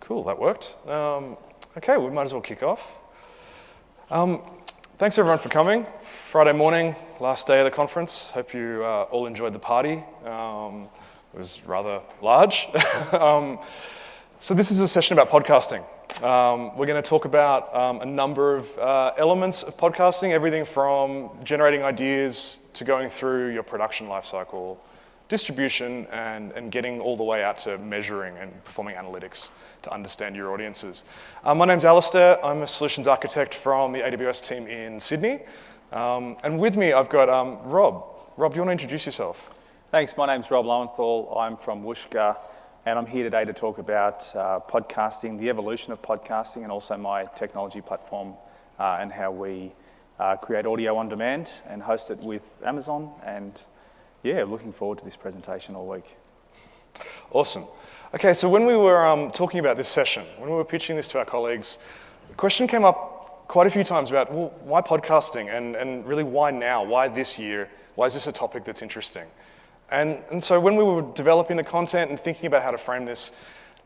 Cool, that worked. Okay, we might as well kick off. Thanks everyone for coming. Friday morning, last day of the conference. Hope you all enjoyed the party. It was rather large. So this is a session about podcasting. We're going to talk about a number of elements of podcasting, everything from generating ideas to going through your production lifecycle, distribution, and getting all the way out to measuring and performing analytics to understand your audiences. My name's Alistair. I'm a solutions architect from the AWS team in Sydney. And with me, I've got Rob. Rob, do you want to introduce yourself? Thanks. My name's Rob Lowenthal. I'm from Wooshka, and I'm here today to talk about podcasting, the evolution of podcasting, and also my technology platform and how we create audio on demand and host it with Amazon. And yeah, looking forward to this presentation all week. Awesome. Okay, so when we were talking about this session, when we were pitching this to our colleagues, the question came up quite a few times about, well, why podcasting? And really, why now? Why this year? Why is this a topic that's interesting? And so when we were developing the content and thinking about how to frame this,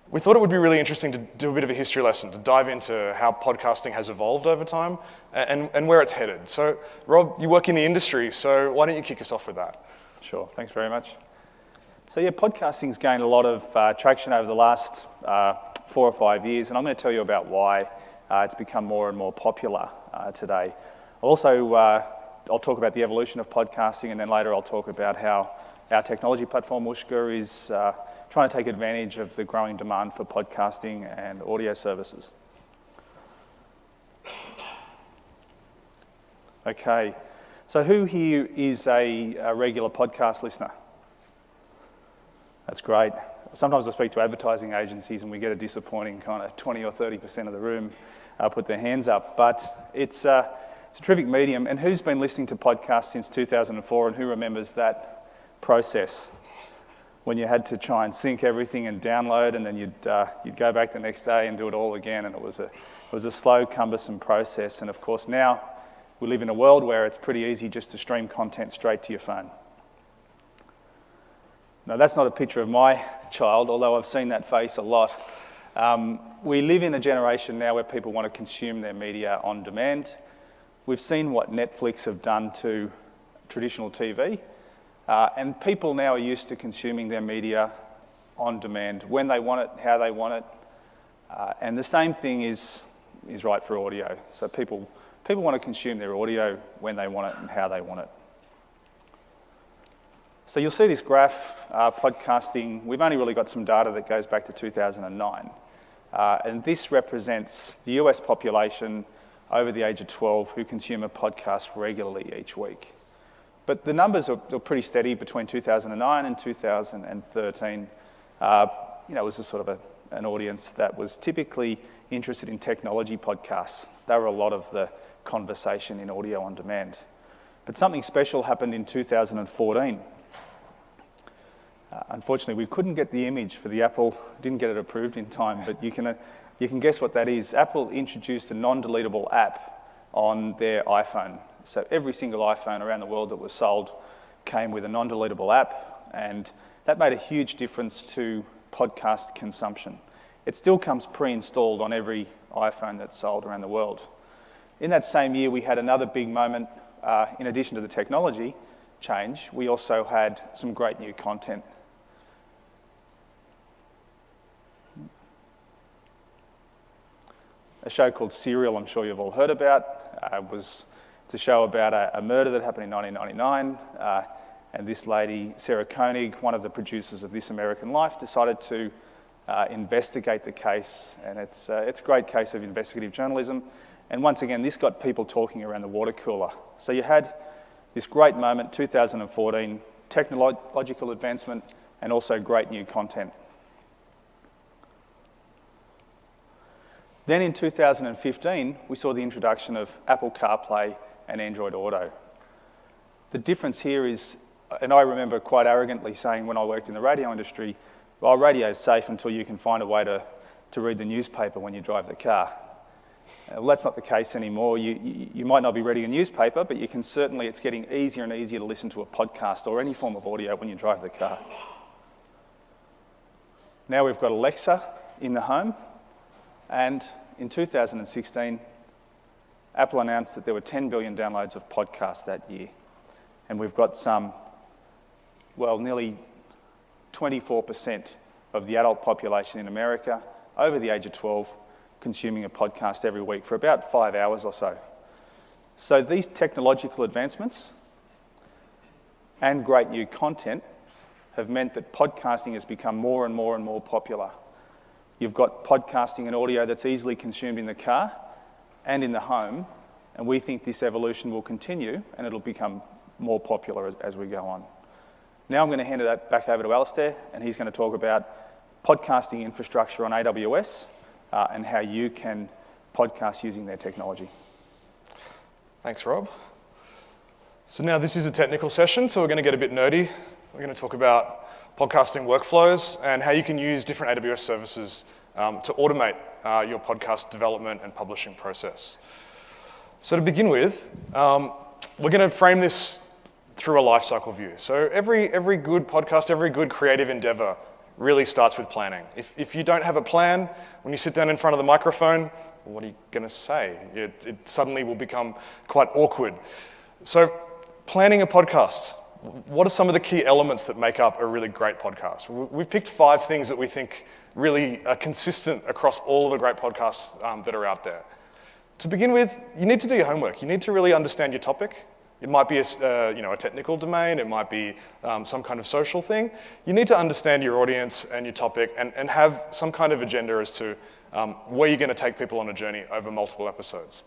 we thought it would be really interesting to do a bit of a history lesson, to dive into how podcasting has evolved over time and where it's headed. So, Rob, you work in the industry, so why don't you kick us off with that? Sure, thanks very much. So yeah, podcasting's gained a lot of traction over the last 4 or 5 years, and I'm going to tell you about why it's become more and more popular today. I'll talk about the evolution of podcasting, and then later I'll talk about how our technology platform, Wooshka, is trying to take advantage of the growing demand for podcasting and audio services. Okay, so who here is a regular podcast listener? That's great. Sometimes I speak to advertising agencies and we get a disappointing kind of 20 or 30% of the room put their hands up, but it's a terrific medium. And who's been listening to podcasts since 2004 and who remembers that process when you had to try and sync everything and download, and then you'd go back the next day and do it all again, and it was a slow, cumbersome process. And of course now we live in a world where it's pretty easy just to stream content straight to your phone. Now that's not a picture of my child, although I've seen that face a lot. We live in a generation now where people want to consume their media on demand. We've seen what Netflix have done to traditional TV. And people now are used to consuming their media on demand, when they want it, how they want it. And the same thing is right for audio. So people want to consume their audio when they want it and how they want it. So you'll see this graph, podcasting. We've only really got some data that goes back to 2009. And this represents the US population over the age of 12 who consume a podcast regularly each week. But the numbers are pretty steady between 2009 and 2013. It was a sort of an audience that was typically interested in technology podcasts. They were a lot of the conversation in audio on demand. But something special happened in 2014. Unfortunately, we couldn't get the image for the Apple, didn't get it approved in time, but you can guess what that is. Apple introduced a non-deletable app on their iPhone. So every single iPhone around the world that was sold came with a non-deletable app, and that made a huge difference to podcast consumption. It still comes pre-installed on every iPhone that's sold around the world. In that same year, we had another big moment. In addition to the technology change, we also had some great new content. A show called Serial, I'm sure you've all heard about. It's a show about a murder that happened in 1999, and this lady, Sarah Koenig, one of the producers of This American Life, decided to investigate the case, and it's a great case of investigative journalism. And once again, this got people talking around the water cooler. So you had this great moment, 2014, technological advancement, and also great new content. Then in 2015, we saw the introduction of Apple CarPlay and Android Auto. The difference here is, and I remember quite arrogantly saying when I worked in the radio industry, well, radio is safe until you can find a way to read the newspaper when you drive the car. Well, that's not the case anymore. You might not be reading a newspaper, but you can certainly, it's getting easier and easier to listen to a podcast or any form of audio when you drive the car. Now we've got Alexa in the home. And in 2016, Apple announced that there were 10 billion downloads of podcasts that year. And we've got nearly 24% of the adult population in America over the age of 12 consuming a podcast every week for about 5 hours or so. So these technological advancements and great new content have meant that podcasting has become more and more and more popular. You've got podcasting and audio that's easily consumed in the car and in the home, and we think this evolution will continue and it'll become more popular as we go on. Now I'm going to hand it back over to Alastair, and he's going to talk about podcasting infrastructure on AWS and how you can podcast using their technology. Thanks, Rob. So now this is a technical session, so we're going to get a bit nerdy. We're going to talk about podcasting workflows and how you can use different AWS services to automate your podcast development and publishing process. So to begin with, we're going to frame this through a lifecycle view. So every good podcast, every good creative endeavor really starts with planning. If you don't have a plan, when you sit down in front of the microphone, what are you going to say? It suddenly will become quite awkward. So planning a podcast, what are some of the key elements that make up a really great podcast? We've picked 5 things that we think really are consistent across all of the great podcasts that are out there. To begin with, you need to do your homework. You need to really understand your topic. It might be a technical domain, it might be some kind of social thing. You need to understand your audience and your topic and have some kind of agenda as to where you're going to take people on a journey over multiple episodes.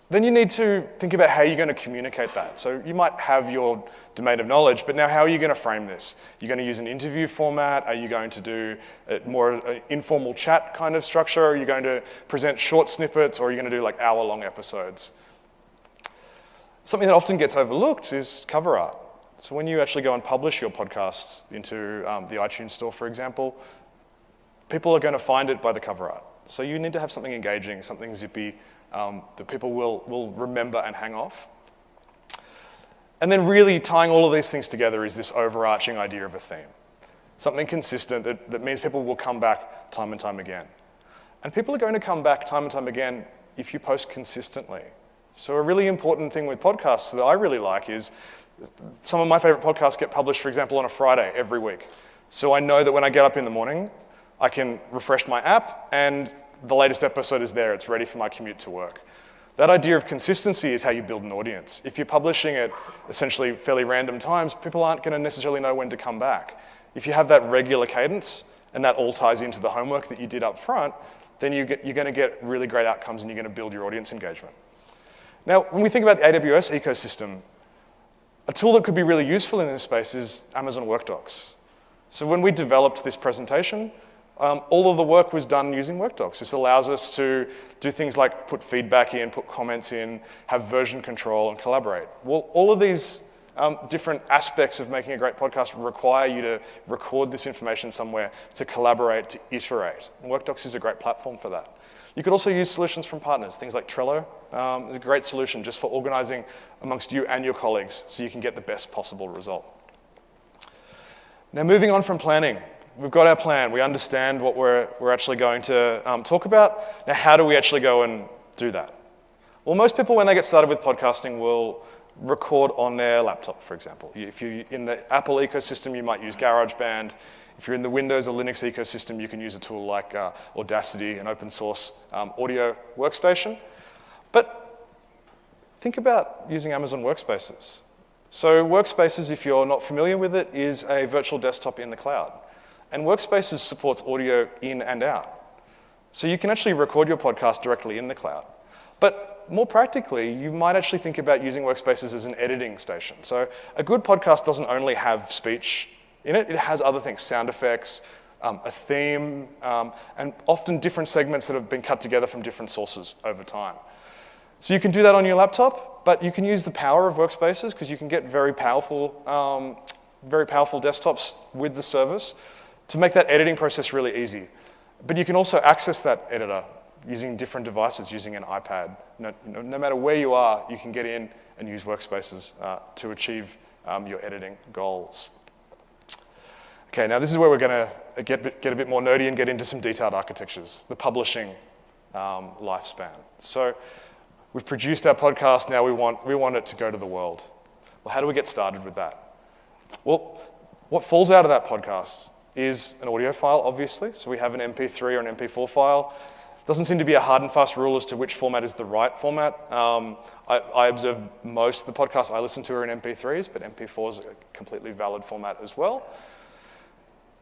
Then you need to think about how you're going to communicate that. So you might have your domain of knowledge, but now how are you going to frame this? You're going to use an interview format? Are you going to do more informal chat kind of structure? Are you going to present short snippets, or are you going to do like hour-long episodes? Something that often gets overlooked is cover art. So when you actually go and publish your podcast into the iTunes store, for example, people are going to find it by the cover art. So you need to have something engaging, something zippy, that people will remember and hang off. And then really tying all of these things together is this overarching idea of a theme. Something consistent that means people will come back time and time again. And people are going to come back time and time again if you post consistently. So a really important thing with podcasts that I really like is some of my favorite podcasts get published, for example, on a Friday every week. So I know that when I get up in the morning, I can refresh my app and the latest episode is there. It's ready for my commute to work. That idea of consistency is how you build an audience. If you're publishing at essentially fairly random times, people aren't going to necessarily know when to come back. If you have that regular cadence, and that all ties into the homework that you did up front, then you're going to get really great outcomes and you're going to build your audience engagement. Now, when we think about the AWS ecosystem, a tool that could be really useful in this space is Amazon WorkDocs. So when we developed this presentation, all of the work was done using WorkDocs. This allows us to do things like put feedback in, put comments in, have version control, and collaborate. Well, all of these different aspects of making a great podcast require you to record this information somewhere, to collaborate, to iterate. And WorkDocs is a great platform for that. You could also use solutions from partners, things like Trello. It's a great solution just for organizing amongst you and your colleagues so you can get the best possible result. Now, moving on from planning, we've got our plan. We understand what we're actually going to talk about. Now, how do we actually go and do that? Well, most people, when they get started with podcasting, will record on their laptop, for example. If you're in the Apple ecosystem, you might use GarageBand. If you're in the Windows or Linux ecosystem, you can use a tool like Audacity, an open source audio workstation. But think about using Amazon Workspaces. So Workspaces, if you're not familiar with it, is a virtual desktop in the cloud. And Workspaces supports audio in and out. So you can actually record your podcast directly in the cloud. But more practically, you might actually think about using Workspaces as an editing station. So a good podcast doesn't only have speech in it, it has other things, sound effects, a theme, and often different segments that have been cut together from different sources over time. So you can do that on your laptop, but you can use the power of Workspaces because you can get very powerful desktops with the service to make that editing process really easy. But you can also access that editor using different devices, using an iPad. No matter where you are, you can get in and use Workspaces to achieve your editing goals. Okay, now this is where we're going to get a bit more nerdy and get into some detailed architectures, the publishing lifespan. So we've produced our podcast, now we want it to go to the world. Well, how do we get started with that? Well, what falls out of that podcast is an audio file, obviously. So we have an MP3 or an MP4 file. Doesn't seem to be a hard and fast rule as to which format is the right format. I observe most of the podcasts I listen to are in MP3s, but MP4 is a completely valid format as well.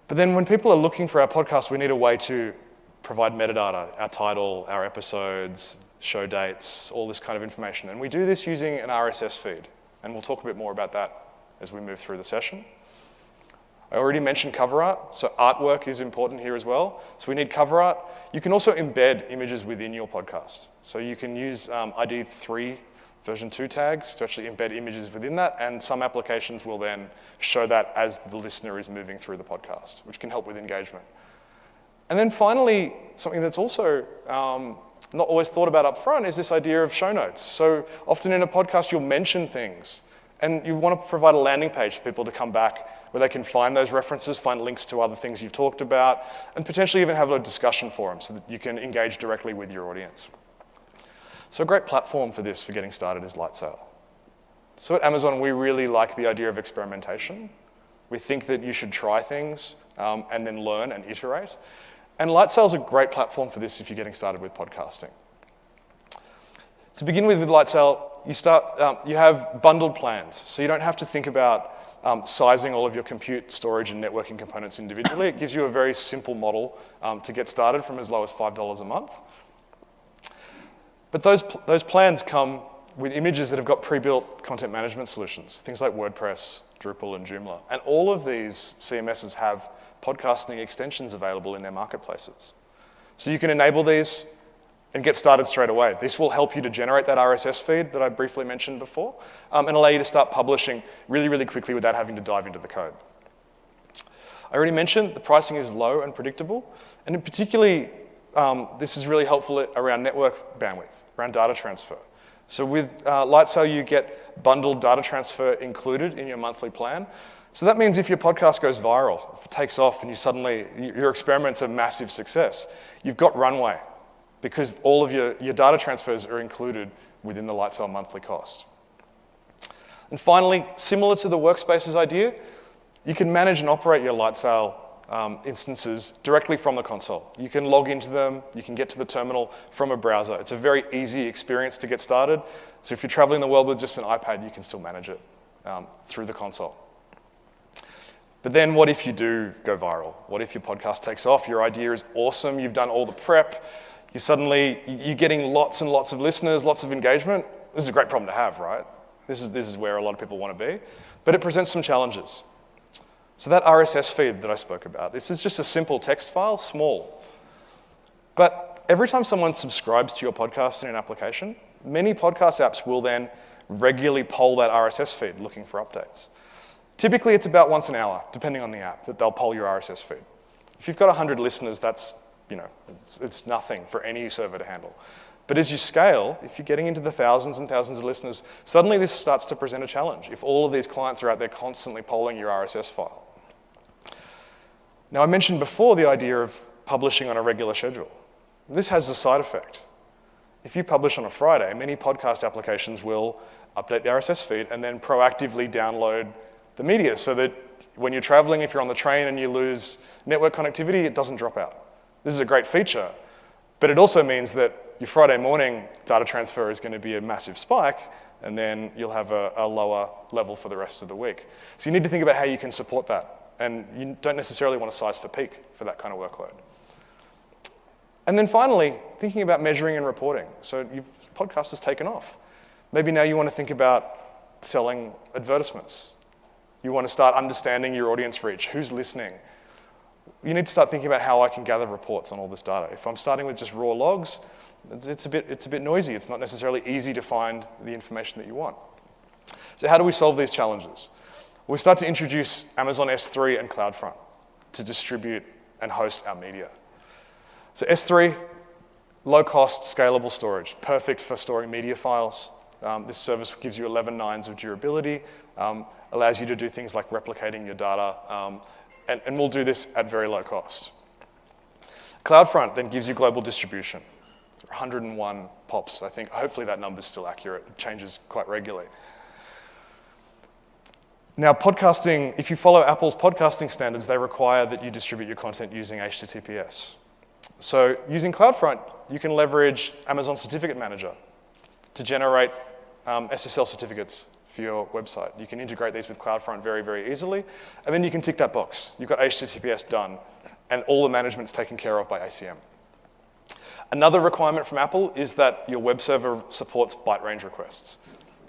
But then when people are looking for our podcast, we need a way to provide metadata, our title, our episodes, show dates, all this kind of information. And we do this using an RSS feed. And we'll talk a bit more about that as we move through the session. I already mentioned cover art, so artwork is important here as well. So we need cover art. You can also embed images within your podcast. So you can use ID3 version 2 tags to actually embed images within that, and some applications will then show that as the listener is moving through the podcast, which can help with engagement. And then finally, something that's also not always thought about up front is this idea of show notes. So often in a podcast, you'll mention things, and you want to provide a landing page for people to come back where they can find those references, find links to other things you've talked about, and potentially even have a discussion forum so that you can engage directly with your audience. So a great platform for this, for getting started, is Lightsail. So at Amazon, we really like the idea of experimentation. We think that you should try things and then learn and iterate. And Lightsail is a great platform for this if you're getting started with podcasting. To begin with Lightsail, you have bundled plans. So you don't have to think about sizing all of your compute, storage, and networking components individually. It gives you a very simple model to get started from as low as $5 a month. But those plans come with images that have got pre-built content management solutions, things like WordPress, Drupal, and Joomla. And all of these CMSs have podcasting extensions available in their marketplaces. So you can enable these and get started straight away. This will help you to generate that RSS feed that I briefly mentioned before, and allow you to start publishing really, really quickly without having to dive into the code. I already mentioned the pricing is low and predictable, and in particularly, this is really helpful around network bandwidth, around data transfer. So with Lightsail, you get bundled data transfer included in your monthly plan. So that means if your podcast goes viral, if it takes off and your experiment's a massive success, you've got runway because all of your data transfers are included within the Lightsail monthly cost. And finally, similar to the Workspaces idea, you can manage and operate your Lightsail instances directly from the console. You can log into them, you can get to the terminal from a browser. It's a very easy experience to get started. So if you're traveling the world with just an iPad, you can still manage it through the console. But then what if you do go viral? What if your podcast takes off? Your idea is awesome, you've done all the prep, you're getting lots and lots of listeners, lots of engagement. This is a great problem to have, right? This is where a lot of people want to be. But it presents some challenges. So that RSS feed that I spoke about, this is just a simple text file, small. But every time someone subscribes to your podcast in an application, many podcast apps will then regularly poll that RSS feed looking for updates. Typically, it's about once an hour, depending on the app, that they'll poll your RSS feed. If you've got 100 listeners, that's, it's nothing for any server to handle. But as you scale, if you're getting into the thousands and thousands of listeners, suddenly this starts to present a challenge. If all of these clients are out there constantly polling your RSS file. Now, I mentioned before the idea of publishing on a regular schedule. This has a side effect. If you publish on a Friday, many podcast applications will update the RSS feed and then proactively download the media so that when you're traveling, if you're on the train and you lose network connectivity, it doesn't drop out. This is a great feature, but it also means that your Friday morning data transfer is going to be a massive spike, and then you'll have a lower level for the rest of the week. So you need to think about how you can support that, and you don't necessarily want to size for peak for that kind of workload. And then finally, thinking about measuring and reporting. So your podcast has taken off. Maybe now you want to think about selling advertisements. You want to start understanding your audience reach, who's listening. You need to start thinking about how I can gather reports on all this data. If I'm starting with just raw logs, it's a bit noisy. It's not necessarily easy to find the information that you want. So how do we solve these challenges? We start to introduce Amazon S3 and CloudFront to distribute and host our media. So S3, low-cost, scalable storage, perfect for storing media files. This service gives you 11 nines of durability, allows you to do things like replicating your data and we'll do this at very low cost. CloudFront then gives you global distribution. 101 POPs, I think. Hopefully that number's still accurate. It changes quite regularly. Now, podcasting, if you follow Apple's podcasting standards, they require that you distribute your content using HTTPS. So using CloudFront, you can leverage Amazon Certificate Manager to generate SSL certificates for your website. You can integrate these with CloudFront very, very easily, and then you can tick that box. You've got HTTPS done, and all the management's taken care of by ACM. Another requirement from Apple is that your web server supports byte range requests.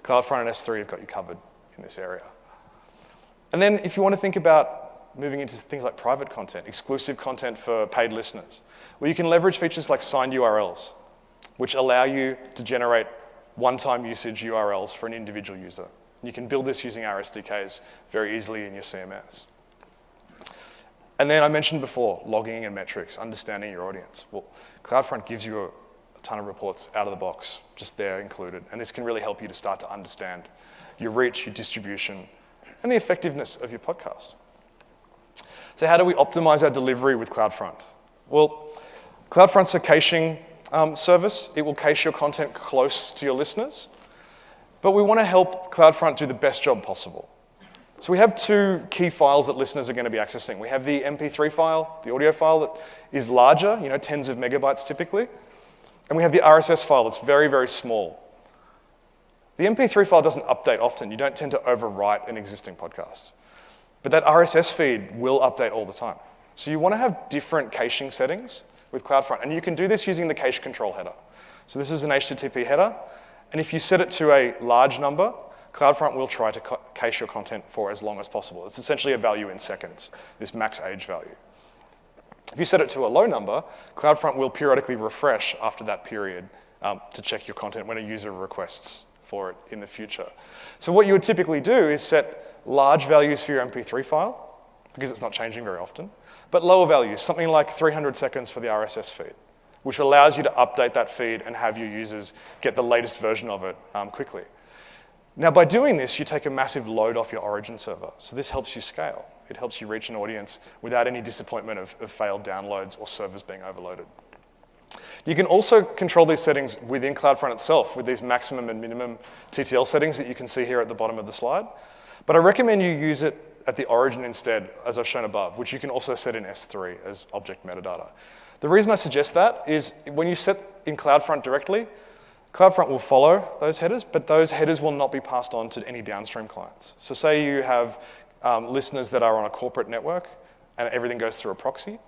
CloudFront and S3 have got you covered in this area. And then if you want to think about moving into things like private content, exclusive content for paid listeners, well, you can leverage features like signed URLs, which allow you to generate one-time usage URLs for an individual user. You can build this using our SDKs very easily in your CMS. And then I mentioned before, logging and metrics, understanding your audience. Well, CloudFront gives you a ton of reports out of the box, just there included. And this can really help you to start to understand your reach, your distribution, and the effectiveness of your podcast. So how do we optimize our delivery with CloudFront? Well, CloudFront's a caching service. It will cache your content close to your listeners. But we want to help CloudFront do the best job possible. So we have two key files that listeners are going to be accessing. We have the MP3 file, the audio file that is larger, tens of megabytes typically. And we have the RSS file that's very, very small. The MP3 file doesn't update often. You don't tend to overwrite an existing podcast. But that RSS feed will update all the time. So you want to have different caching settings with CloudFront. And you can do this using the cache control header. So this is an HTTP header. And if you set it to a large number, CloudFront will try to cache your content for as long as possible. It's essentially a value in seconds, this max age value. If you set it to a low number, CloudFront will periodically refresh after that period to check your content when a user requests for it in the future. So what you would typically do is set large values for your MP3 file, because it's not changing very often, but lower values, something like 300 seconds for the RSS feed, which allows you to update that feed and have your users get the latest version of it quickly. Now, by doing this, you take a massive load off your origin server. So this helps you scale. It helps you reach an audience without any disappointment of failed downloads or servers being overloaded. You can also control these settings within CloudFront itself with these maximum and minimum TTL settings that you can see here at the bottom of the slide. But I recommend you use it at the origin instead, as I've shown above, which you can also set in S3 as object metadata. The reason I suggest that is when you set in CloudFront directly, CloudFront will follow those headers, but those headers will not be passed on to any downstream clients. So say you have listeners that are on a corporate network and everything goes through a proxy.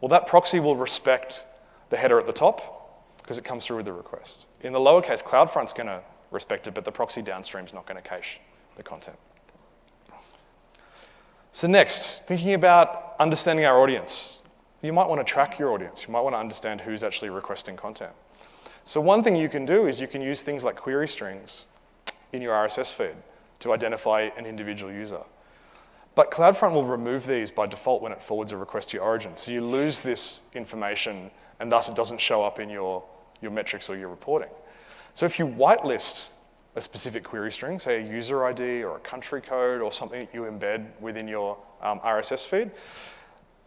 Well, that proxy will respect the header at the top because it comes through with the request. In the lower case, CloudFront's going to respect it, but the proxy downstream's not going to cache the content. So next, thinking about understanding our audience. You might want to track your audience. You might want to understand who's actually requesting content. So one thing you can do is you can use things like query strings in your RSS feed to identify an individual user. But CloudFront will remove these by default when it forwards a request to your origin. So you lose this information, and thus it doesn't show up in your metrics or your reporting. So if you whitelist a specific query string, say a user ID or a country code or something that you embed within your RSS feed,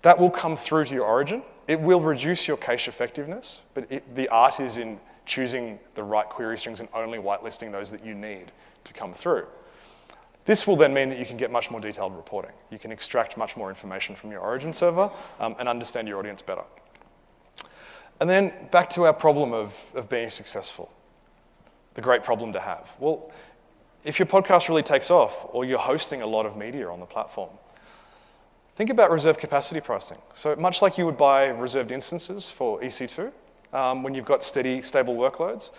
that will come through to your origin. It will reduce your cache effectiveness, but the art is in choosing the right query strings and only whitelisting those that you need to come through. This will then mean that you can get much more detailed reporting. You can extract much more information from your origin server and understand your audience better. And then back to our problem of being successful, the great problem to have. Well, if your podcast really takes off or you're hosting a lot of media on the platform, think about reserved capacity pricing. So much like you would buy reserved instances for EC2 when you've got steady, stable workloads,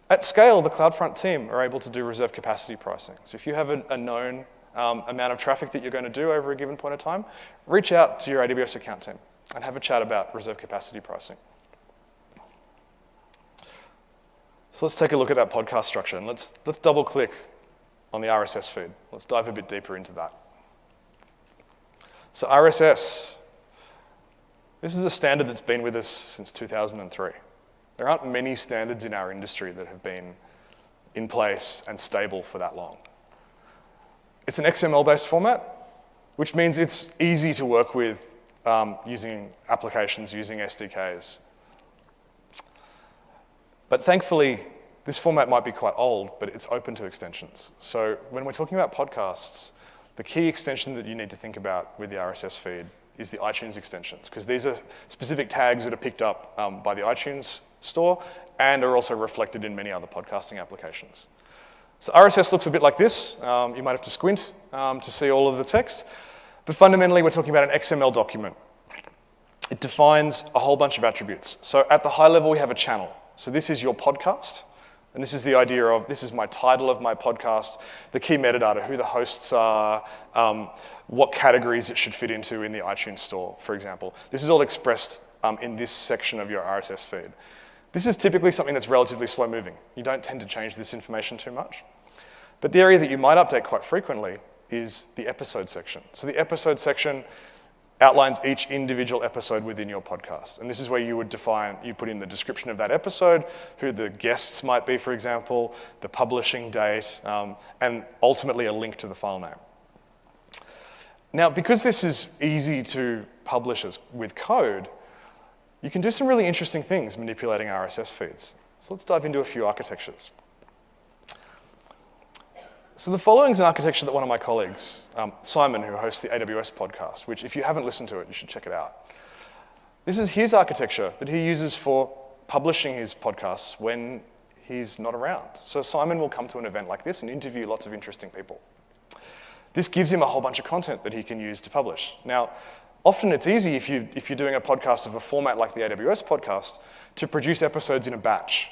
at scale, the CloudFront team are able to do reserved capacity pricing. So if you have a known amount of traffic that you're going to do over a given point of time, reach out to your AWS account team and have a chat about reserved capacity pricing. So let's take a look at that podcast structure, and let's double click on the RSS feed. Let's dive a bit deeper into that. So RSS, this is a standard that's been with us since 2003. There aren't many standards in our industry that have been in place and stable for that long. It's an XML-based format which means it's easy to work with using applications, using SDKs. But thankfully, this format might be quite old, but it's open to extensions. So when we're talking about podcasts, the key extension that you need to think about with the RSS feed is the iTunes extensions, because these are specific tags that are picked up by the iTunes store and are also reflected in many other podcasting applications. So RSS looks a bit like this. You might have to squint to see all of the text, but fundamentally we're talking about an XML document. It defines a whole bunch of attributes. So at the high level, we have a channel. So this is your podcast, and this is the idea of, this is my title of my podcast, the key metadata, who the hosts are, what categories it should fit into in the iTunes store, for example. This is all expressed in this section of your RSS feed. This is typically something that's relatively slow moving. You don't tend to change this information too much. But the area that you might update quite frequently is the episode section. So the episode section outlines each individual episode within your podcast. And this is where you would define, you put in the description of that episode, who the guests might be, for example, the publishing date, and ultimately a link to the file name. Now, because this is easy to publish with code, you can do some really interesting things manipulating RSS feeds. So let's dive into a few architectures. So the following is an architecture that one of my colleagues, Simon, who hosts the AWS podcast, which if you haven't listened to it, you should check it out. This is his architecture that he uses for publishing his podcasts when he's not around. So Simon will come to an event like this and interview lots of interesting people. This gives him a whole bunch of content that he can use to publish. Now, often it's easy if you're doing a podcast of a format like the AWS podcast to produce episodes in a batch,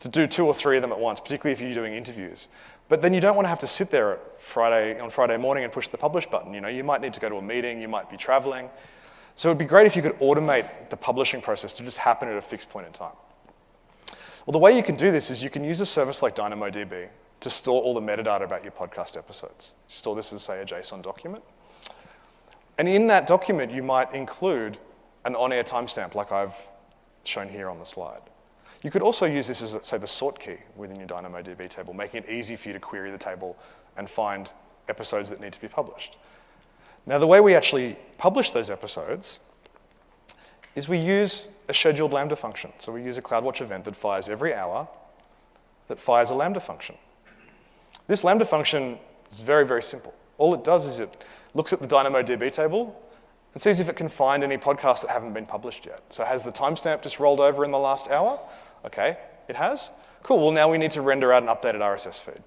to do 2 or 3 of them at once, particularly if you're doing interviews. But then you don't want to have to sit there on Friday morning and push the publish button. You might need to go to a meeting, you might be traveling. So it'd be great if you could automate the publishing process to just happen at a fixed point in time. Well, the way you can do this is you can use a service like DynamoDB to store all the metadata about your podcast episodes. Store this as, say, a JSON document. And in that document, you might include an on-air timestamp like I've shown here on the slide. You could also use this as, say, the sort key within your DynamoDB table, making it easy for you to query the table and find episodes that need to be published. Now, the way we actually publish those episodes is we use a scheduled Lambda function. So we use a CloudWatch event that fires every hour that fires a Lambda function. This Lambda function is very, very simple. All it does is it looks at the DynamoDB table and sees if it can find any podcasts that haven't been published yet. So has the timestamp just rolled over in the last hour? Okay, it has. Cool, well now we need to render out an updated RSS feed.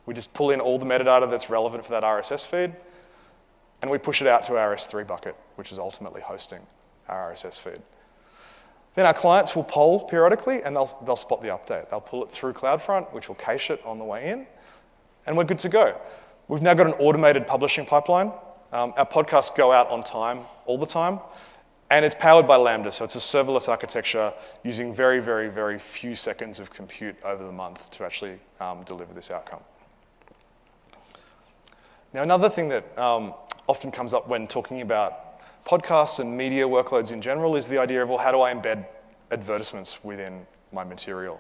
We just pull in all the metadata that's relevant for that RSS feed, and we push it out to our S3 bucket, which is ultimately hosting our RSS feed. Then our clients will poll periodically, and they'll spot the update. They'll pull it through CloudFront, which will cache it on the way in, and we're good to go. We've now got an automated publishing pipeline. Our podcasts go out on time, all the time, and it's powered by Lambda, so it's a serverless architecture using very, very, very few seconds of compute over the month to actually deliver this outcome. Now, another thing that often comes up when talking about podcasts and media workloads in general is the idea of, well, how do I embed advertisements within my material?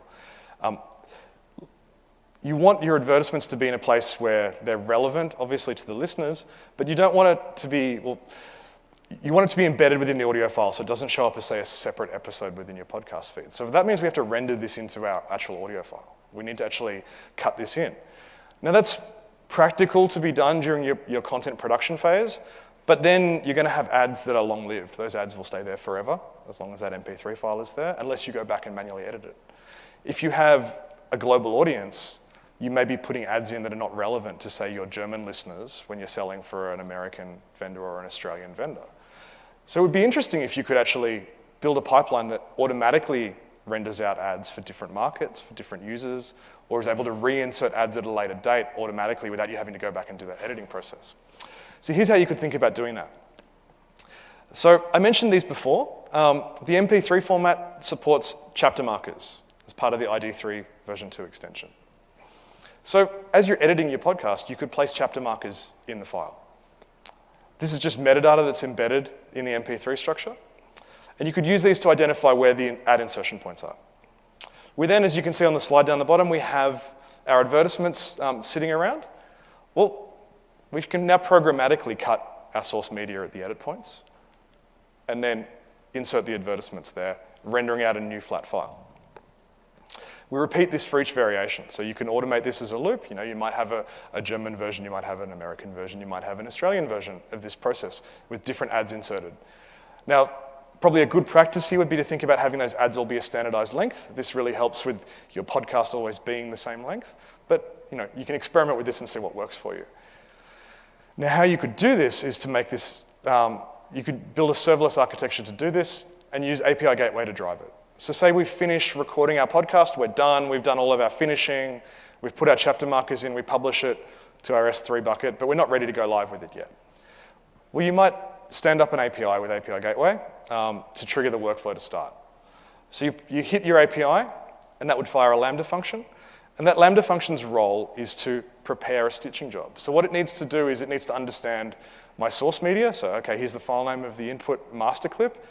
You want your advertisements to be in a place where they're relevant, obviously, to the listeners, but you don't want it to be, well, you want it to be embedded within the audio file so it doesn't show up as, say, a separate episode within your podcast feed. So that means we have to render this into our actual audio file. We need to actually cut this in. Now, that's practical to be done during your content production phase, but then you're going to have ads that are long-lived. Those ads will stay there forever, as long as that MP3 file is there, unless you go back and manually edit it. If you have a global audience, you may be putting ads in that are not relevant to, say, your German listeners when you're selling for an American vendor or an Australian vendor. So it would be interesting if you could actually build a pipeline that automatically renders out ads for different markets, for different users, or is able to reinsert ads at a later date automatically without you having to go back and do that editing process. So here's how you could think about doing that. So I mentioned these before. The MP3 format supports chapter markers as part of the ID3 version 2 extension. So as you're editing your podcast, you could place chapter markers in the file. This is just metadata that's embedded in the MP3 structure. And you could use these to identify where the ad insertion points are. We then, as you can see on the slide down the bottom, we have our advertisements sitting around. Well, we can now programmatically cut our source media at the edit points, and then insert the advertisements there, rendering out a new flat file. We repeat this for each variation, so you can automate this as a loop. You might have a German version, you might have an American version, you might have an Australian version of this process with different ads inserted. Now, probably a good practice here would be to think about having those ads all be a standardized length. This really helps with your podcast always being the same length, but you can experiment with this and see what works for you. Now, how you could do this is to make this, you could build a serverless architecture to do this and use API Gateway to drive it. So say we finish recording our podcast, we're done, we've done all of our finishing, we've put our chapter markers in, we publish it to our S3 bucket, but we're not ready to go live with it yet. Well, you might stand up an API with API Gateway to trigger the workflow to start. So you hit your API, and that would fire a Lambda function, and that Lambda function's role is to prepare a stitching job. So what it needs to do is it needs to understand my source media, so okay, here's the file name of the input master clip,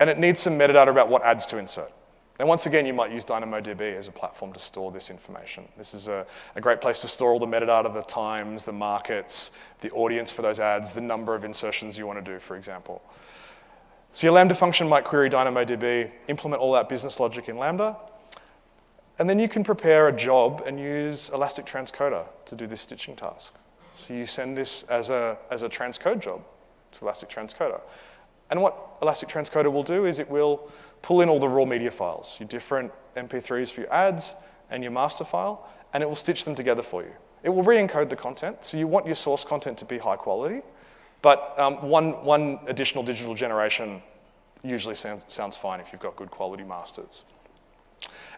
and it needs some metadata about what ads to insert. And once again, you might use DynamoDB as a platform to store this information. This is a great place to store all the metadata, the times, the markets, the audience for those ads, the number of insertions you want to do, for example. So your Lambda function might query DynamoDB, implement all that business logic in Lambda, and then you can prepare a job and use Elastic Transcoder to do this stitching task. So you send this as a transcode job to Elastic Transcoder. And what Elastic Transcoder will do is it will pull in all the raw media files, your different MP3s for your ads and your master file, and it will stitch them together for you. It will re-encode the content, so you want your source content to be high quality, but one additional digital generation usually sounds fine if you've got good quality masters.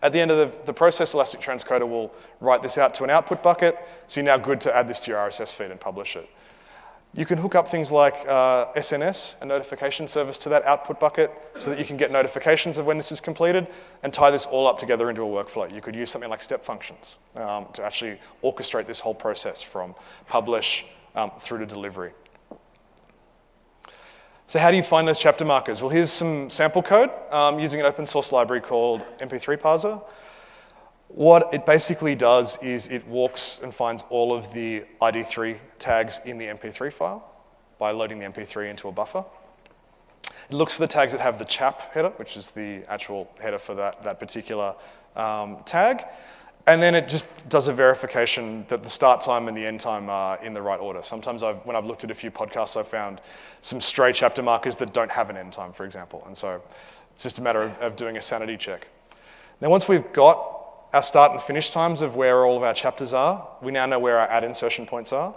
At the end of the process, Elastic Transcoder will write this out to an output bucket, so you're now good to add this to your RSS feed and publish it. You can hook up things like SNS, a notification service, to that output bucket so that you can get notifications of when this is completed and tie this all up together into a workflow. You could use something like step functions to actually orchestrate this whole process from publish through to delivery. So how do you find those chapter markers? Well, here's some sample code using an open source library called MP3 Parser. What it basically does is it walks and finds all of the ID3 tags in the MP3 file by loading the MP3 into a buffer. It looks for the tags that have the chap header, which is the actual header for that particular tag. And then it just does a verification that the start time and the end time are in the right order. Sometimes when I've looked at a few podcasts, I've found some stray chapter markers that don't have an end time, for example. And so it's just a matter of doing a sanity check. Now, once we've got our start and finish times of where all of our chapters are, we now know where our ad insertion points are.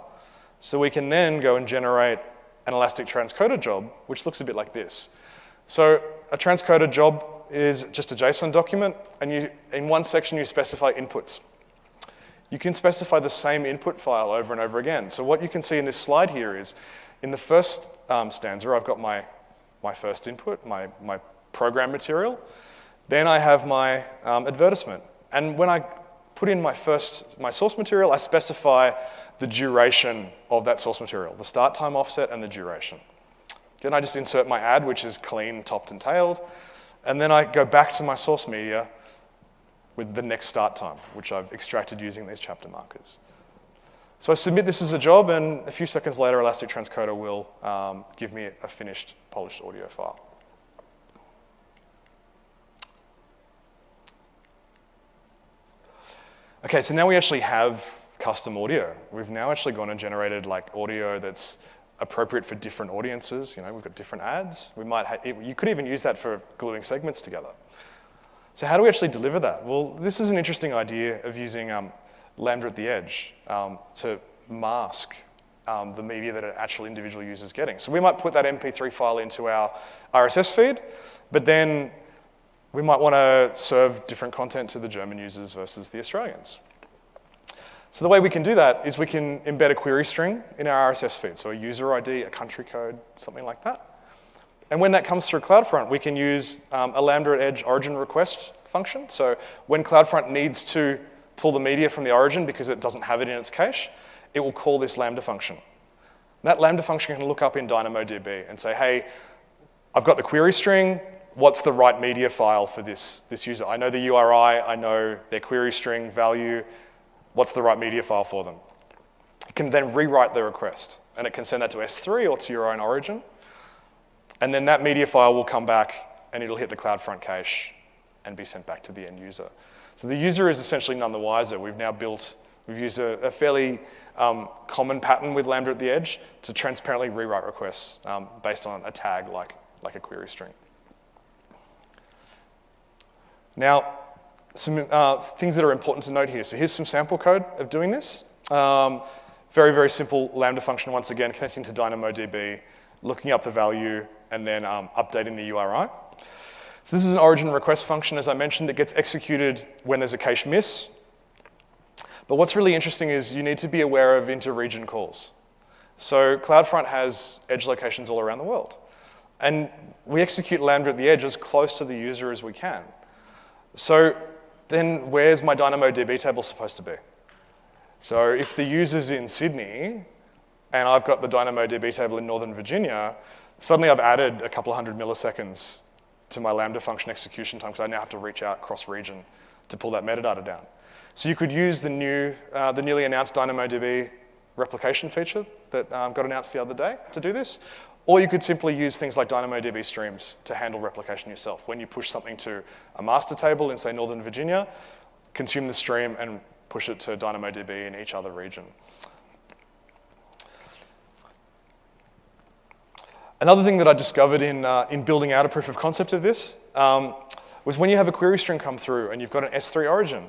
So we can then go and generate an Elastic Transcoder job, which looks a bit like this. So a transcoder job is just a JSON document, and in one section you specify inputs. You can specify the same input file over and over again. So what you can see in this slide here is, in the first stanza, I've got my first input, my program material. Then I have my advertisement. And when I put in my source material, I specify the duration of that source material, the start time offset and the duration. Then I just insert my ad, which is clean, topped and tailed. And then I go back to my source media with the next start time, which I've extracted using these chapter markers. So I submit this as a job, and a few seconds later, Elastic Transcoder will give me a finished, polished audio file. Okay, so now we actually have custom audio. We've now actually gone and generated like audio that's appropriate for different audiences. We've got different ads. You could even use that for gluing segments together. So how do we actually deliver that? Well, this is an interesting idea of using Lambda at the edge to mask the media that an actual individual user is getting. So we might put that MP3 file into our RSS feed, but then we might want to serve different content to the German users versus the Australians. So the way we can do that is we can embed a query string in our RSS feed, so a user ID, a country code, something like that. And when that comes through CloudFront, we can use a Lambda at Edge origin request function. So when CloudFront needs to pull the media from the origin because it doesn't have it in its cache, it will call this Lambda function. That Lambda function can look up in DynamoDB and say, hey, I've got the query string, what's the right media file for this user? I know the URI, I know their query string value, what's the right media file for them? It can then rewrite the request, and it can send that to S3 or to your own origin. And then that media file will come back, and it'll hit the CloudFront cache and be sent back to the end user. So the user is essentially none the wiser. We've used a fairly common pattern with Lambda at the edge to transparently rewrite requests based on a tag like a query string. Now, some things that are important to note here. So here's some sample code of doing this. Very, very simple Lambda function, once again, connecting to DynamoDB, looking up the value, and then updating the URI. So this is an origin request function, as I mentioned. It gets executed when there's a cache miss. But what's really interesting is you need to be aware of inter-region calls. So CloudFront has edge locations all around the world. And we execute Lambda at the edge as close to the user as we can. So then where's my DynamoDB table supposed to be? So if the user's in Sydney, and I've got the DynamoDB table in Northern Virginia, suddenly I've added a couple of 100 milliseconds to my Lambda function execution time because I now have to reach out cross-region to pull that metadata down. So you could use the newly announced DynamoDB replication feature that got announced the other day to do this, or you could simply use things like DynamoDB streams to handle replication yourself. When you push something to a master table in, say, Northern Virginia, consume the stream and push it to DynamoDB in each other region. Another thing that I discovered in building out a proof of concept of this was when you have a query string come through and you've got an S3 origin,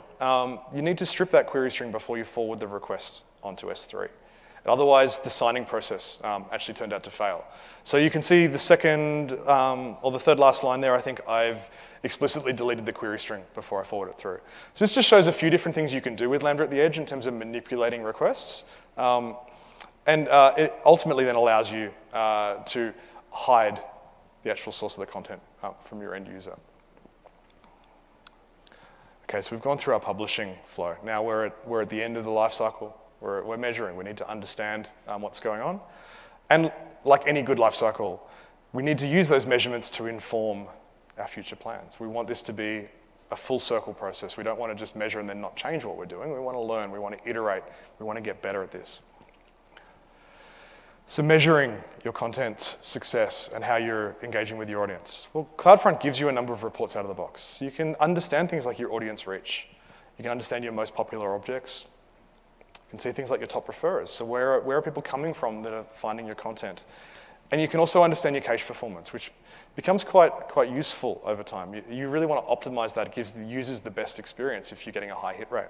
you need to strip that query string before you forward the request onto S3. Otherwise, the signing process actually turned out to fail. So you can see the second or the third last line there, I think I've explicitly deleted the query string before I forward it through. So this just shows a few different things you can do with Lambda at the edge in terms of manipulating requests. And it ultimately then allows you to hide the actual source of the content from your end user. Okay, so we've gone through our publishing flow. Now we're at the end of the life cycle. We're measuring. We need to understand what's going on. And like any good life cycle, we need to use those measurements to inform our future plans. We want this to be a full circle process. We don't want to just measure and then not change what we're doing. We want to learn. We want to iterate. We want to get better at this. So measuring your content's success and how you're engaging with your audience. Well, CloudFront gives you a number of reports out of the box. So you can understand things like your audience reach. You can understand your most popular objects. You can see things like your top referrers. So where are people coming from that are finding your content? And you can also understand your cache performance, which becomes quite useful over time. You really want to optimize that. It gives the users the best experience if you're getting a high hit rate.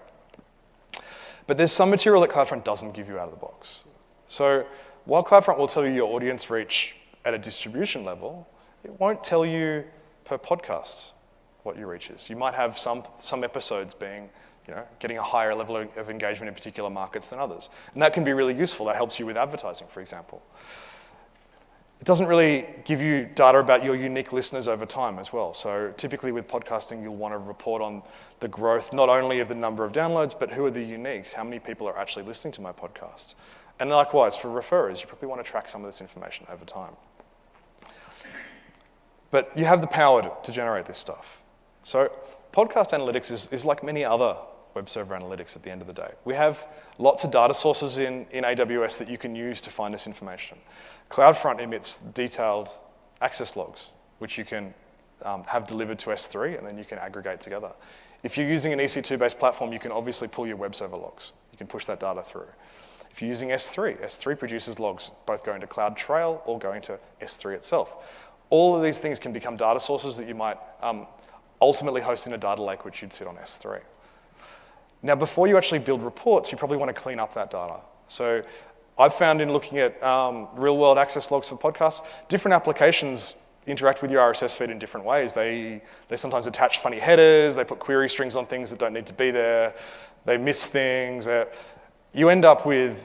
But there's some material that CloudFront doesn't give you out of the box. So while CloudFront will tell you your audience reach at a distribution level, it won't tell you per podcast what your reach is. You might have some episodes being, getting a higher level of engagement in particular markets than others. And that can be really useful. That helps you with advertising, for example. It doesn't really give you data about your unique listeners over time as well. So typically with podcasting, you'll want to report on the growth, not only of the number of downloads, but who are the uniques? How many people are actually listening to my podcast? And likewise, for referrers, you probably want to track some of this information over time. But you have the power to generate this stuff. So podcast analytics is like many other web server analytics at the end of the day. We have lots of data sources in AWS that you can use to find this information. CloudFront emits detailed access logs, which you can have delivered to S3, and then you can aggregate together. If you're using an EC2-based platform, you can obviously pull your web server logs. You can push that data through. If you're using S3, S3 produces logs, both going to CloudTrail or going to S3 itself. All of these things can become data sources that you might ultimately host in a data lake, which you'd sit on S3. Now, before you actually build reports, you probably want to clean up that data. So I've found in looking at real-world access logs for podcasts, different applications interact with your RSS feed in different ways. They sometimes attach funny headers, they put query strings on things that don't need to be there, they miss things. You end up with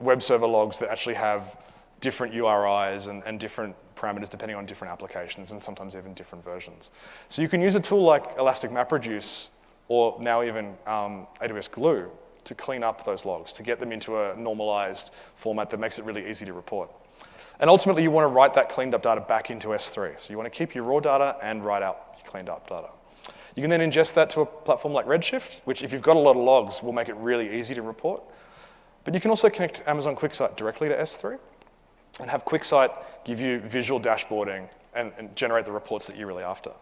web server logs that actually have different URIs and different parameters depending on different applications and sometimes even different versions. So you can use a tool like Elastic MapReduce or now even AWS Glue to clean up those logs, to get them into a normalized format that makes it really easy to report. And ultimately, you want to write that cleaned up data back into S3. So you want to keep your raw data and write out your cleaned up data. You can then ingest that to a platform like Redshift, which if you've got a lot of logs, will make it really easy to report. But you can also connect Amazon QuickSight directly to S3 and have QuickSight give you visual dashboarding and generate the reports that you're really after.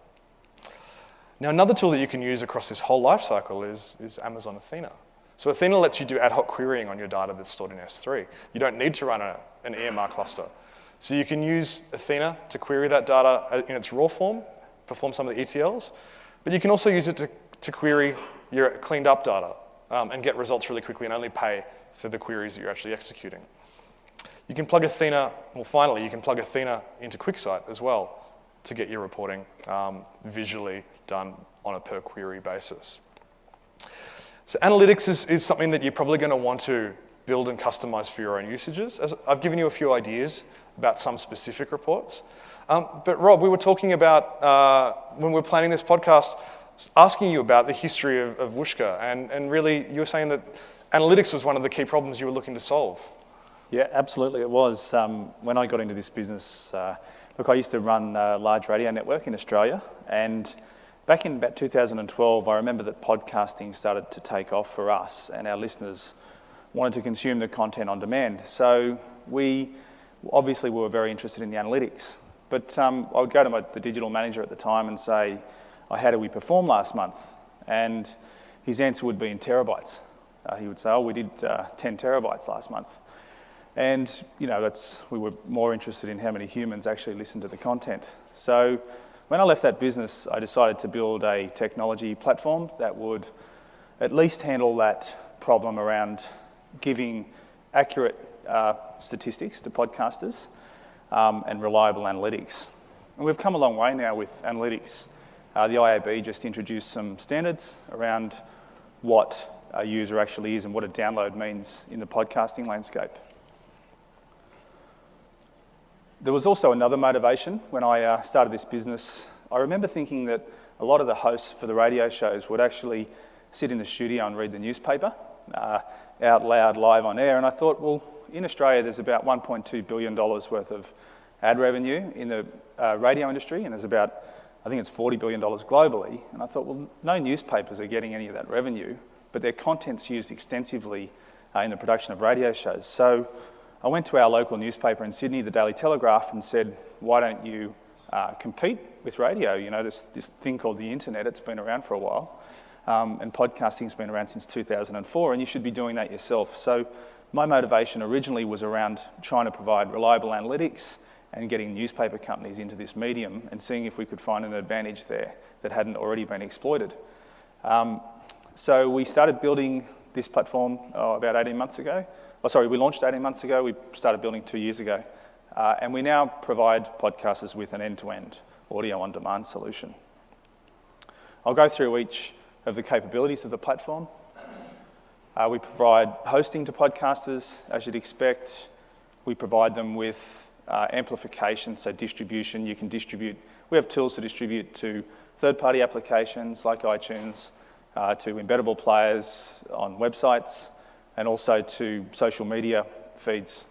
Now, another tool that you can use across this whole lifecycle is Amazon Athena. So Athena lets you do ad hoc querying on your data that's stored in S3. You don't need to run an EMR cluster. So you can use Athena to query that data in its raw form, perform some of the ETLs, but you can also use it to query your cleaned up data and get results really quickly and only pay for the queries that you're actually executing. You can plug Athena, well, finally, you can plug Athena into QuickSight as well to get your reporting visually done on a per query basis. So analytics is something that you're probably going to want to build and customize for your own usages. As I've given you a few ideas about some specific reports. But Rob, we were talking about, when we were planning this podcast, asking you about the history of Whooshkaa, and really you were saying that analytics was one of the key problems you were looking to solve. Yeah, absolutely it was. When I got into this business, look, I used to run a large radio network in Australia, and back in about 2012, I remember that podcasting started to take off for us, and our listeners wanted to consume the content on demand. So we were very interested in the analytics. But I would go to the digital manager at the time and say, oh, how did we perform last month? And his answer would be in terabytes. He would say, oh, we did 10 terabytes last month. And, you know, we were more interested in how many humans actually listened to the content. So when I left that business, I decided to build a technology platform that would at least handle that problem around giving accurate statistics to podcasters and reliable analytics. And we've come a long way now with analytics. The IAB just introduced some standards around what a user actually is and what a download means in the podcasting landscape. There was also another motivation when I started this business. I remember thinking that a lot of the hosts for the radio shows would actually sit in the studio and read the newspaper out loud, live on air. And I thought, well, in Australia, there's about $1.2 billion worth of ad revenue in the radio industry, and there's about, I think it's $40 billion globally. And I thought, well, no newspapers are getting any of that revenue, but their content's used extensively in the production of radio shows. So I went to our local newspaper in Sydney, the Daily Telegraph, and said, why don't you compete with radio? You know, this thing called the internet, it's been around for a while, and podcasting's been around since 2004, and you should be doing that yourself. So my motivation originally was around trying to provide reliable analytics and getting newspaper companies into this medium and seeing if we could find an advantage there that hadn't already been exploited. So we started building this platform about 18 months ago. We launched 18 months ago. We started building 2 years ago. And we now provide podcasters with an end-to-end audio-on-demand solution. I'll go through each of the capabilities of the platform. We provide hosting to podcasters, as you'd expect. We provide them with amplification, so distribution. You can distribute. We have tools to distribute to third-party applications like iTunes, to embeddable players on websites, and also to social media feeds.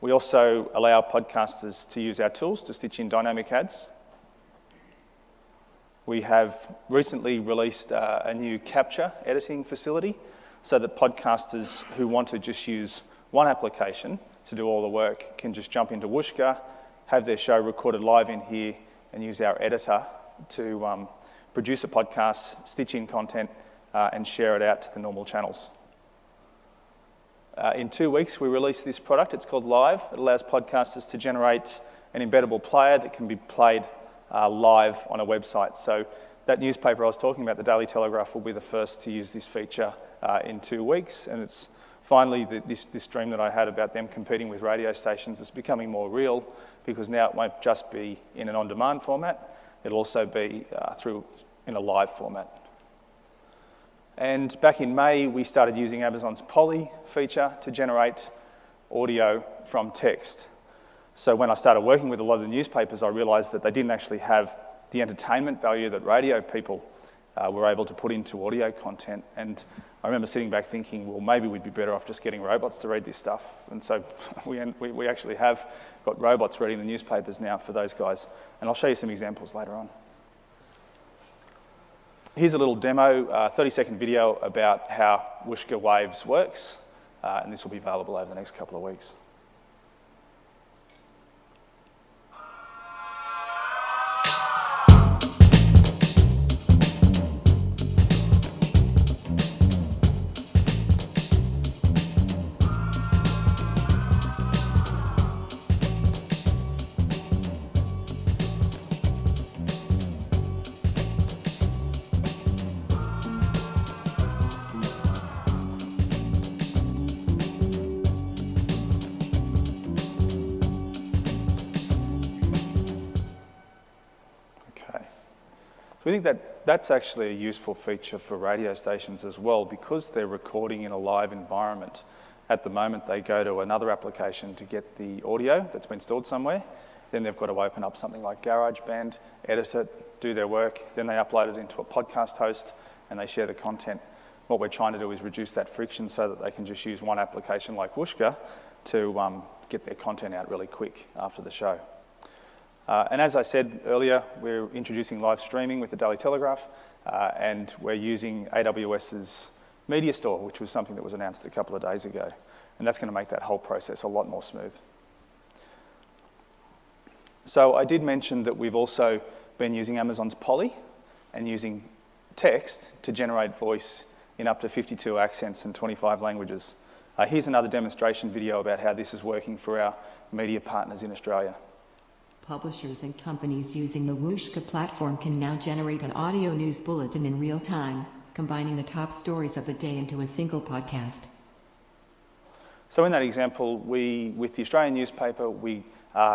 We also allow podcasters to use our tools to stitch in dynamic ads. We have recently released a new capture editing facility so that podcasters who want to just use one application to do all the work can just jump into Whooshkaa, have their show recorded live in here, and use our editor to produce a podcast, stitch in content, and share it out to the normal channels. In 2 weeks, we released this product. It's called Live. It allows podcasters to generate an embeddable player that can be played live on a website. So that newspaper I was talking about, the Daily Telegraph, will be the first to use this feature in 2 weeks. And it's finally this dream that I had about them competing with radio stations is becoming more real, because now it won't just be in an on-demand format. It'll also be in a live format. And back in May, we started using Amazon's Poly feature to generate audio from text. So when I started working with a lot of the newspapers, I realised that they didn't actually have the entertainment value that radio people were able to put into audio content. And I remember sitting back thinking, well, maybe we'd be better off just getting robots to read this stuff. And so we actually have got robots reading the newspapers now for those guys. And I'll show you some examples later on. Here's a little demo, 30-second video about how Whooshkaa Waves works. and this will be available over the next couple of weeks. So we think that that's actually a useful feature for radio stations as well, because they're recording in a live environment. At the moment, they go to another application to get the audio that's been stored somewhere. Then they've got to open up something like GarageBand, edit it, do their work. Then they upload it into a podcast host and they share the content. What we're trying to do is reduce that friction so that they can just use one application like Whooshka to get their content out really quick after the show. And as I said earlier, we're introducing live streaming with the Daily Telegraph, and we're using AWS's Media Store, which was something that was announced a couple of days ago. And that's going to make that whole process a lot more smooth. So I did mention that we've also been using Amazon's Polly and using text to generate voice in up to 52 accents and 25 languages. Here's another demonstration video about how this is working for our media partners in Australia. Publishers and companies using the Whooshka platform can now generate an audio news bulletin in real time, combining the top stories of the day into a single podcast. So in that example, with the Australian newspaper, we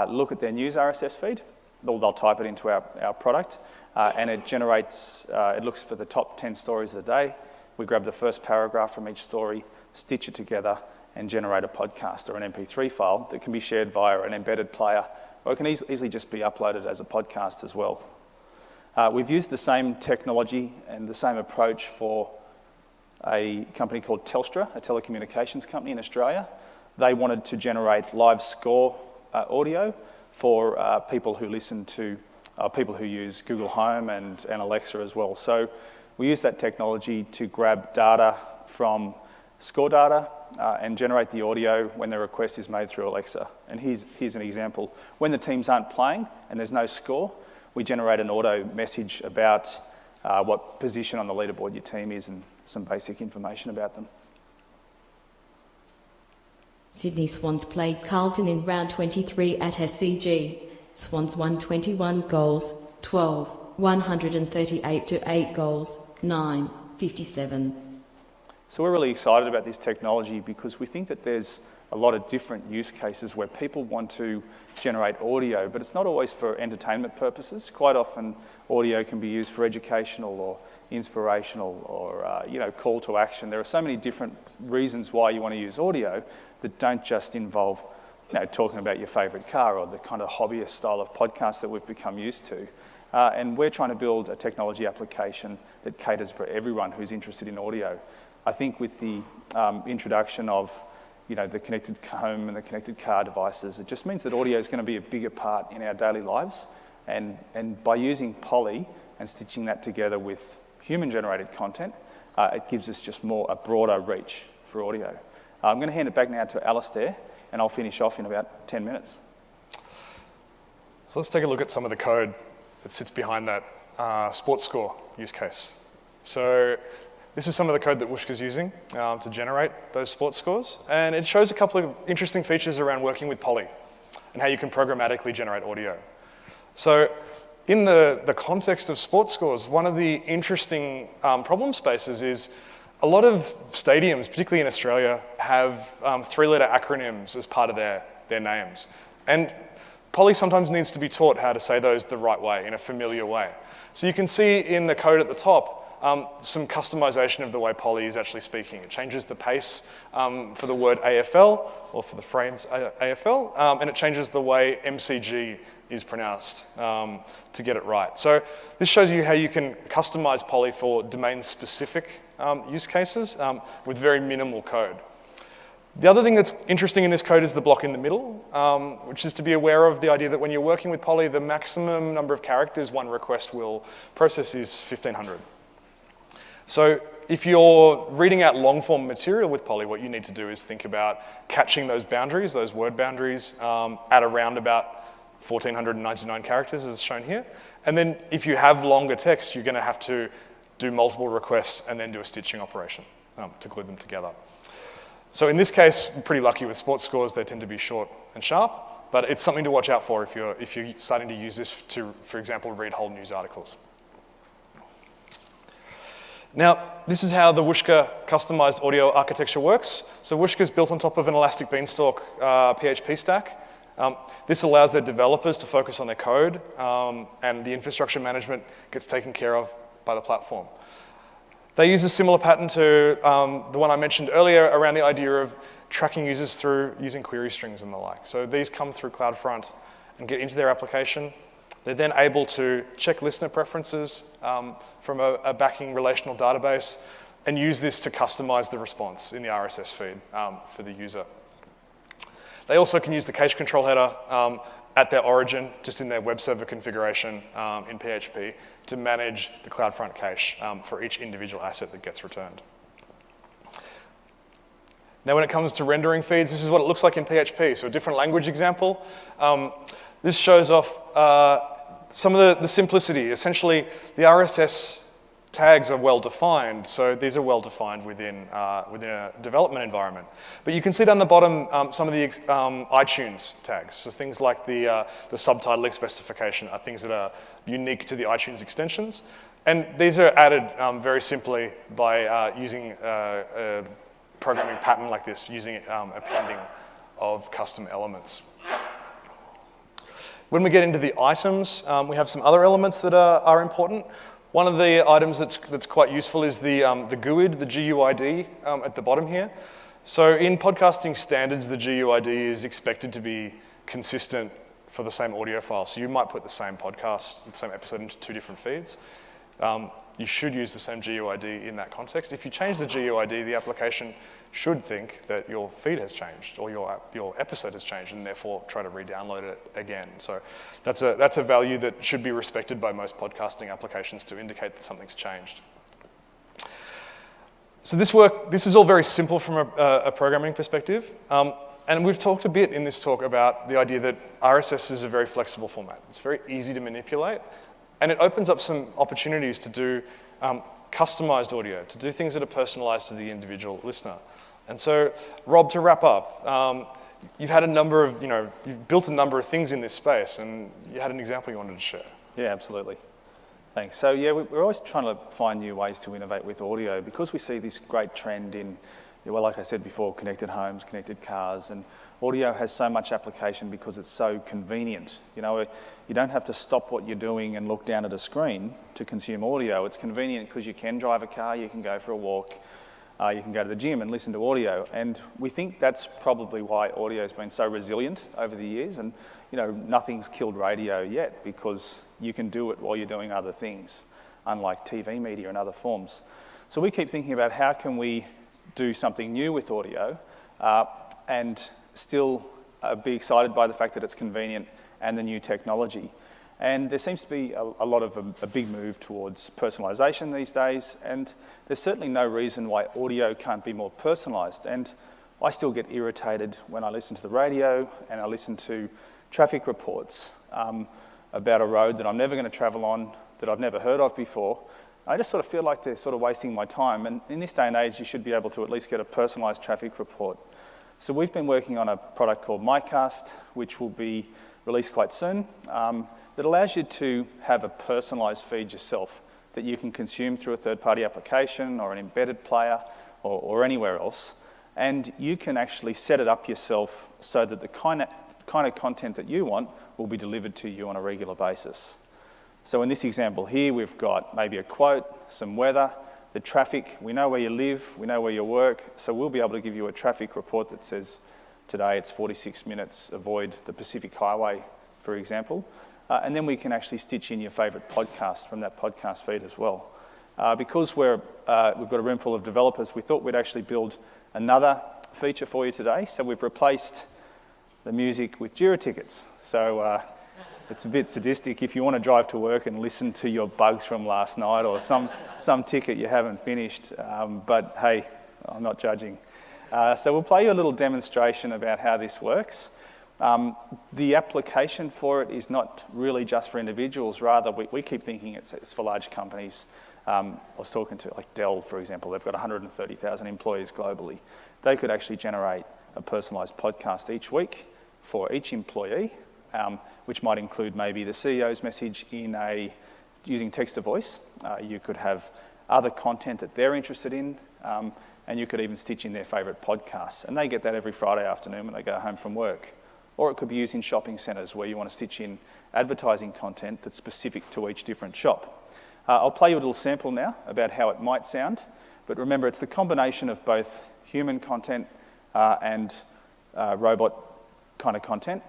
look at their news RSS feed. They'll type it into our product, and it generates, it looks for the top 10 stories of the day. We grab the first paragraph from each story, stitch it together, and generate a podcast or an MP3 file that can be shared via an embedded player, or it can easily just be uploaded as a podcast as well. We've used the same technology and the same approach for a company called Telstra, a telecommunications company in Australia. They wanted to generate live score audio for people who listen to, people who use Google Home and Alexa as well. So we use that technology to grab data from score data and generate the audio when the request is made through Alexa. And here's an example. When the teams aren't playing and there's no score, we generate an auto message about what position on the leaderboard your team is and some basic information about them. Sydney Swans played Carlton in round 23 at SCG. Swans won 21 goals, 12, 138 to 8 goals, 9, 57. So we're really excited about this technology because we think that there's a lot of different use cases where people want to generate audio, but it's not always for entertainment purposes. Quite often, audio can be used for educational or inspirational or call to action. There are so many different reasons why you want to use audio that don't just involve talking about your favourite car or the kind of hobbyist style of podcast that we've become used to. And we're trying to build a technology application that caters for everyone who's interested in audio. I think with the introduction of the connected home and the connected car devices, it just means that audio is going to be a bigger part in our daily lives. And by using Polly and stitching that together with human-generated content, it gives us just a broader reach for audio. I'm going to hand it back now to Alistair, and I'll finish off in about 10 minutes. So let's take a look at some of the code that sits behind that sports score use case. So this is some of the code that Whooshka's using to generate those sports scores. And it shows a couple of interesting features around working with Polly and how you can programmatically generate audio. So in the context of sports scores, one of the interesting problem spaces is a lot of stadiums, particularly in Australia, have three-letter acronyms as part of their names. And Polly sometimes needs to be taught how to say those the right way, in a familiar way. So you can see in the code at the top some customization of the way Polly is actually speaking. It changes the pace for the word AFL, or for the frames AFL, and it changes the way MCG is pronounced to get it right. So this shows you how you can customize Polly for domain-specific use cases with very minimal code. The other thing that's interesting in this code is the block in the middle, which is to be aware of the idea that when you're working with Polly, the maximum number of characters one request will process is 1,500. So if you're reading out long-form material with Poly, what you need to do is think about catching those boundaries, those word boundaries, at around about 1,499 characters, as shown here. And then if you have longer text, you're going to have to do multiple requests and then do a stitching operation to glue them together. So in this case, I'm pretty lucky with sports scores. They tend to be short and sharp, but it's something to watch out for if you're starting to use this to, for example, read whole news articles. Now, this is how the Whooshka customized audio architecture works. So Whooshka is built on top of an Elastic Beanstalk PHP stack. This allows their developers to focus on their code, and the infrastructure management gets taken care of by the platform. They use a similar pattern to the one I mentioned earlier around the idea of tracking users through using query strings and the like. So these come through CloudFront and get into their application. They're then able to check listener preferences from a backing relational database and use this to customize the response in the RSS feed for the user. They also can use the cache control header at their origin, just in their web server configuration in PHP, to manage the CloudFront cache for each individual asset that gets returned. Now, when it comes to rendering feeds, this is what it looks like in PHP. So a different language example. This shows off some of the simplicity. Essentially, the RSS tags are well-defined, so these are well-defined within a development environment. But you can see down the bottom some of the iTunes tags. So things like the subtitle specification are things that are unique to the iTunes extensions. And these are added very simply by using a programming pattern like this, using appending of custom elements. When we get into the items, we have some other elements that are important. One of the items that's quite useful is the GUID, the GUID at the bottom here. So in podcasting standards, the GUID is expected to be consistent for the same audio file. So you might put the same podcast, the same episode into two different feeds. You should use the same GUID in that context. If you change the GUID, the application should think that your feed has changed or your episode has changed and therefore try to re-download it again. So that's a value that should be respected by most podcasting applications to indicate that something's changed. So this is all very simple from a programming perspective. And we've talked a bit in this talk about the idea that RSS is a very flexible format. It's very easy to manipulate, and it opens up some opportunities to do customized audio, to do things that are personalized to the individual listener. And so, Rob, to wrap up, you've built a number of things in this space, and you had an example you wanted to share. Yeah, absolutely. Thanks. So yeah, we're always trying to find new ways to innovate with audio because we see this great trend in, well, like I said before, connected homes, connected cars, and audio has so much application because it's so convenient. You know, you don't have to stop what you're doing and look down at a screen to consume audio. It's convenient because you can drive a car, you can go for a walk, you can go to the gym and listen to audio. And we think that's probably why audio has been so resilient over the years. And, you know, nothing's killed radio yet because you can do it while you're doing other things, unlike TV media and other forms. So we keep thinking about how can we do something new with audio and still be excited by the fact that it's convenient and the new technology. And there seems to be a lot of a big move towards personalization these days, and there's certainly no reason why audio can't be more personalized. And I still get irritated when I listen to the radio and I listen to traffic reports about a road that I'm never going to travel on, that I've never heard of before. I just sort of feel like they're sort of wasting my time. And in this day and age, you should be able to at least get a personalized traffic report. So we've been working on a product called MyCast, which will be released quite soon, that allows you to have a personalized feed yourself that you can consume through a third-party application or an embedded player or anywhere else. And you can actually set it up yourself so that the kind of content that you want will be delivered to you on a regular basis. So in this example here, we've got maybe a quote, some weather, the traffic. We know where you live, we know where you work, so we'll be able to give you a traffic report that says, today it's 46 minutes, avoid the Pacific Highway, for example. And then we can actually stitch in your favourite podcast from that podcast feed as well. Because we've got a room full of developers, we thought we'd actually build another feature for you today. So we've replaced the music with Jira tickets. So it's a bit sadistic if you want to drive to work and listen to your bugs from last night or some ticket you haven't finished. But hey, I'm not judging. So we'll play you a little demonstration about how this works. The application for it is not really just for individuals. Rather, we keep thinking it's for large companies. I was talking to like Dell, for example. They've got 130,000 employees globally. They could actually generate a personalised podcast each week for each employee, which might include maybe the CEO's message using text to voice. You could have other content that they're interested in, and you could even stitch in their favourite podcasts. And they get that every Friday afternoon when they go home from work. Or it could be used in shopping centres where you want to stitch in advertising content that's specific to each different shop. I'll play you a little sample now about how it might sound. But remember, it's the combination of both human content and robot kind of content.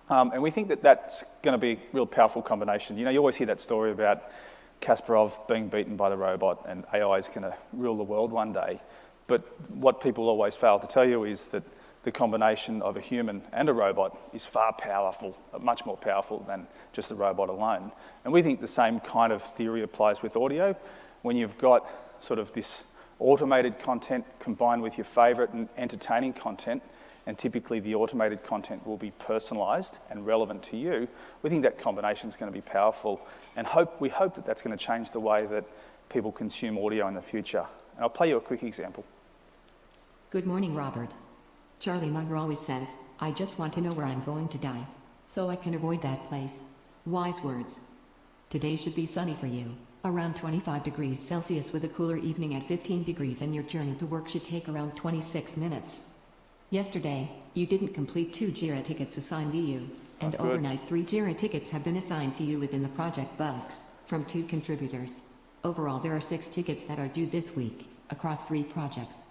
And we think that that's going to be a real powerful combination. You know, you always hear that story about Kasparov being beaten by the robot and AI is going to rule the world one day. But what people always fail to tell you is that the combination of a human and a robot is far powerful, much more powerful than just the robot alone. And we think the same kind of theory applies with audio. When you've got sort of this automated content combined with your favourite and entertaining content, and typically the automated content will be personalised and relevant to you, we think that combination is going to be powerful. And we hope that that's going to change the way that people consume audio in the future. And I'll play you a quick example. Good morning, Robert. Charlie Munger always says, I just want to know where I'm going to die, so I can avoid that place. Wise words. Today should be sunny for you, around 25 degrees Celsius with a cooler evening at 15 degrees, and your journey to work should take around 26 minutes. Yesterday, you didn't complete 2 JIRA tickets assigned to you, and overnight 3 JIRA tickets have been assigned to you within the project bugs, from 2 contributors. Overall, there are 6 tickets that are due this week, across 3 projects.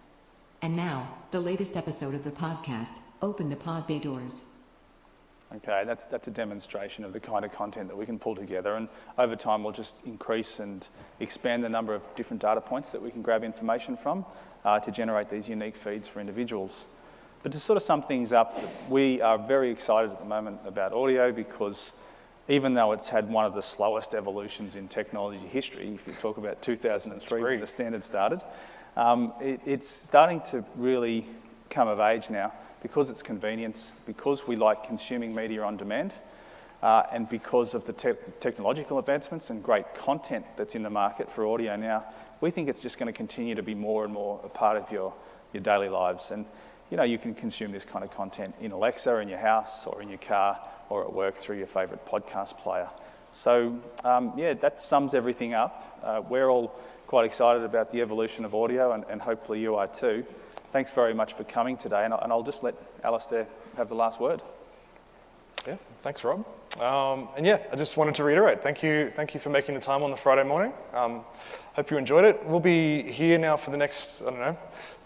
And now, the latest episode of the podcast, Open the Pod Bay Doors. Okay, that's a demonstration of the kind of content that we can pull together, and over time we'll just increase and expand the number of different data points that we can grab information from to generate these unique feeds for individuals. But to sort of sum things up, we are very excited at the moment about audio because even though it's had one of the slowest evolutions in technology history, if you talk about 2003 when the standard started, it's starting to really come of age now because it's convenience, because we like consuming media on demand, and because of the technological advancements and great content that's in the market for audio now. We think it's just going to continue to be more and more a part of your daily lives. And you know, you can consume this kind of content in Alexa, in your house, or in your car, or at work through your favourite podcast player. So, yeah, that sums everything up. We're all quite excited about the evolution of audio, and hopefully you are too. Thanks very much for coming today, and I'll just let Alistair have the last word. Yeah, thanks, Rob. And yeah, I just wanted to reiterate, thank you for making the time on the Friday morning. Hope you enjoyed it. We'll be here now for the next,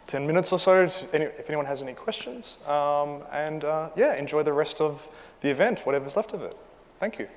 10 minutes or so, if anyone has any questions. Yeah, enjoy the rest of the event, whatever's left of it. Thank you.